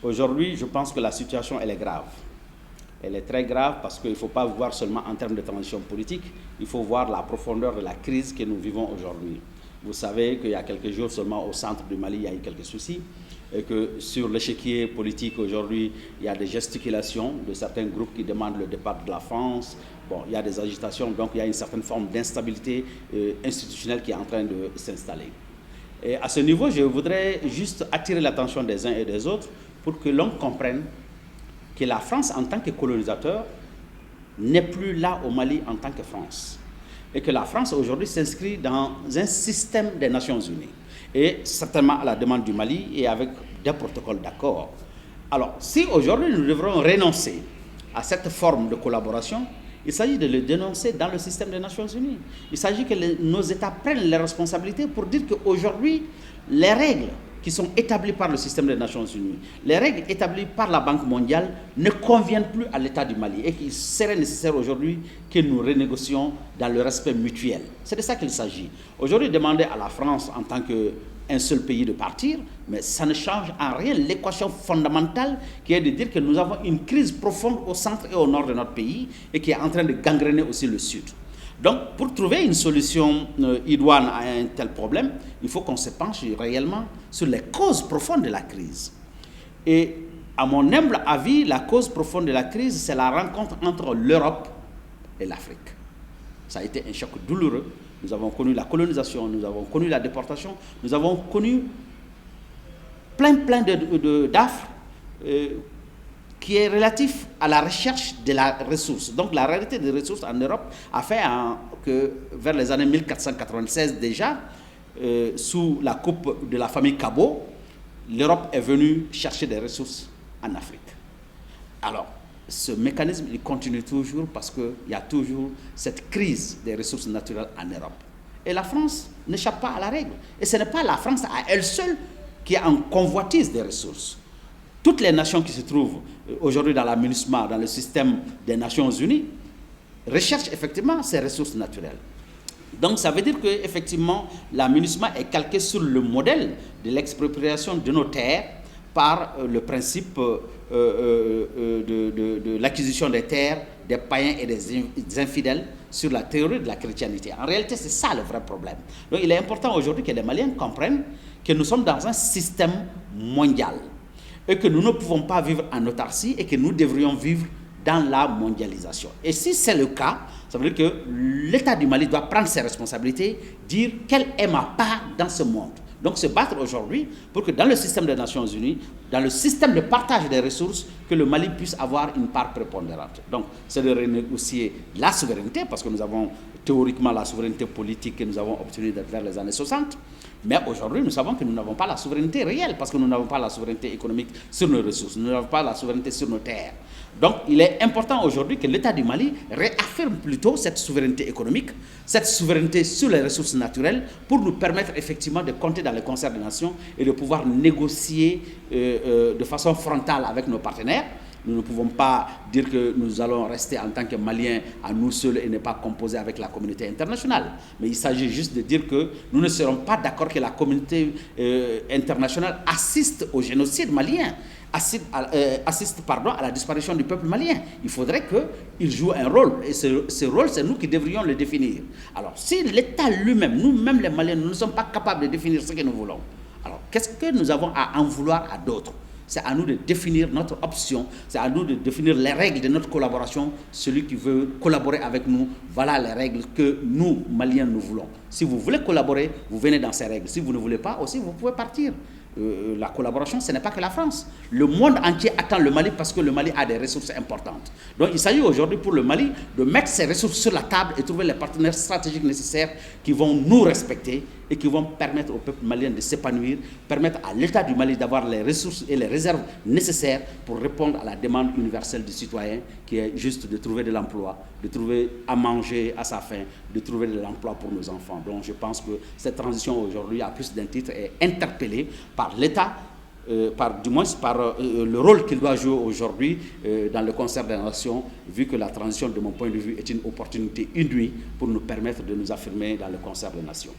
Aujourd'hui, je pense que la situation, elle est grave. Elle est très grave parce qu'il ne faut pas voir seulement en termes de transition politique, il faut voir la profondeur de la crise que nous vivons aujourd'hui. Vous savez qu'il y a quelques jours seulement au centre du Mali, il y a eu quelques soucis et que sur l'échiquier politique aujourd'hui, il y a des gesticulations de certains groupes qui demandent le départ de la France. Bon, il y a des agitations, donc il y a une certaine forme d'instabilité institutionnelle qui est en train de s'installer. Et à ce niveau, je voudrais juste attirer l'attention des uns et des autres pour que l'on comprenne que la France, en tant que colonisateur, n'est plus là au Mali en tant que France. Et que la France, aujourd'hui, s'inscrit dans un système des Nations Unies. Et certainement à la demande du Mali et avec des protocoles d'accord. Alors, si aujourd'hui nous devrons renoncer à cette forme de collaboration, il s'agit de le dénoncer dans le système des Nations Unies. Il s'agit que nos États prennent les responsabilités pour dire qu'aujourd'hui, les règles qui sont établies par le système des Nations Unies, les règles établies par la Banque mondiale ne conviennent plus à l'État du Mali et qu'il serait nécessaire aujourd'hui que nous renégocions dans le respect mutuel. C'est de ça qu'il s'agit. Aujourd'hui, demander à la France en tant qu'un seul pays de partir, mais ça ne change en rien l'équation fondamentale qui est de dire que nous avons une crise profonde au centre et au nord de notre pays et qui est en train de gangréner aussi le sud. Donc, pour trouver une solution idoine à un tel problème, il faut qu'on se penche réellement sur les causes profondes de la crise. Et à mon humble avis, la cause profonde de la crise, c'est la rencontre entre l'Europe et l'Afrique. Ça a été un choc douloureux. Nous avons connu la colonisation, nous avons connu la déportation, nous avons connu plein d'affres qui est relatif à la recherche de la ressource. Donc la réalité des ressources en Europe a fait que vers les années 1496 déjà, sous la coupe de la famille Cabot, l'Europe est venue chercher des ressources en Afrique. Alors, ce mécanisme, il continue toujours parce qu'il y a toujours cette crise des ressources naturelles en Europe. Et la France n'échappe pas à la règle. Et ce n'est pas la France à elle seule qui est en convoitise des ressources. Toutes les nations qui se trouvent aujourd'hui dans la MINUSMA, dans le système des Nations Unies, recherchent effectivement ces ressources naturelles. Donc ça veut dire qu'effectivement, la MINUSMA est calquée sur le modèle de l'expropriation de nos terres par le principe de l'acquisition des terres des païens et des infidèles sur la théorie de la chrétienté. En réalité, c'est ça le vrai problème. Donc il est important aujourd'hui que les Maliens comprennent que nous sommes dans un système mondial et que nous ne pouvons pas vivre en autarcie et que nous devrions vivre dans la mondialisation. Et si c'est le cas, ça veut dire que l'État du Mali doit prendre ses responsabilités, dire quelle est ma part dans ce monde. Donc se battre aujourd'hui pour que dans le système des Nations Unies, dans le système de partage des ressources, que le Mali puisse avoir une part prépondérante. Donc c'est de renégocier la souveraineté, parce que nous avons théoriquement la souveraineté politique que nous avons obtenue vers les années 60. Mais aujourd'hui, nous savons que nous n'avons pas la souveraineté réelle, parce que nous n'avons pas la souveraineté économique sur nos ressources, nous n'avons pas la souveraineté sur nos terres. Donc il est important aujourd'hui que l'État du Mali réaffirme plutôt cette souveraineté économique, cette souveraineté sur les ressources naturelles, pour nous permettre effectivement de compter dans le concert des nations et de pouvoir négocier de façon frontale avec nos partenaires. Nous ne pouvons pas dire que nous allons rester en tant que Maliens à nous seuls et ne pas composer avec la communauté internationale. Mais il s'agit juste de dire que nous ne serons pas d'accord que la communauté internationale assiste au génocide malien, assiste à la disparition du peuple malien. Il faudrait qu'il joue un rôle. Et ce rôle, c'est nous qui devrions le définir. Alors, si l'État lui-même, nous-mêmes les Maliens, nous ne sommes pas capables de définir ce que nous voulons, alors qu'est-ce que nous avons à en vouloir à d'autres? C'est à nous de définir notre option, c'est à nous de définir les règles de notre collaboration. Celui qui veut collaborer avec nous, voilà les règles que nous, Maliens, nous voulons. Si vous voulez collaborer, vous venez dans ces règles. Si vous ne voulez pas, aussi, vous pouvez partir. La collaboration, ce n'est pas que la France. Le monde entier attend le Mali parce que le Mali a des ressources importantes. Donc il s'agit aujourd'hui pour le Mali de mettre ses ressources sur la table et trouver les partenaires stratégiques nécessaires qui vont nous respecter et qui vont permettre au peuple malien de s'épanouir, permettre à l'État du Mali d'avoir les ressources et les réserves nécessaires pour répondre à la demande universelle du citoyen qui est juste de trouver de l'emploi, de trouver à manger à sa faim, de trouver de l'emploi pour nos enfants. Donc je pense que cette transition aujourd'hui, à plus d'un titre, est interpellée par l'État, du moins par le rôle qu'il doit jouer aujourd'hui dans le concert des nations, vu que la transition, de mon point de vue, est une opportunité inouïe pour nous permettre de nous affirmer dans le concert des nations.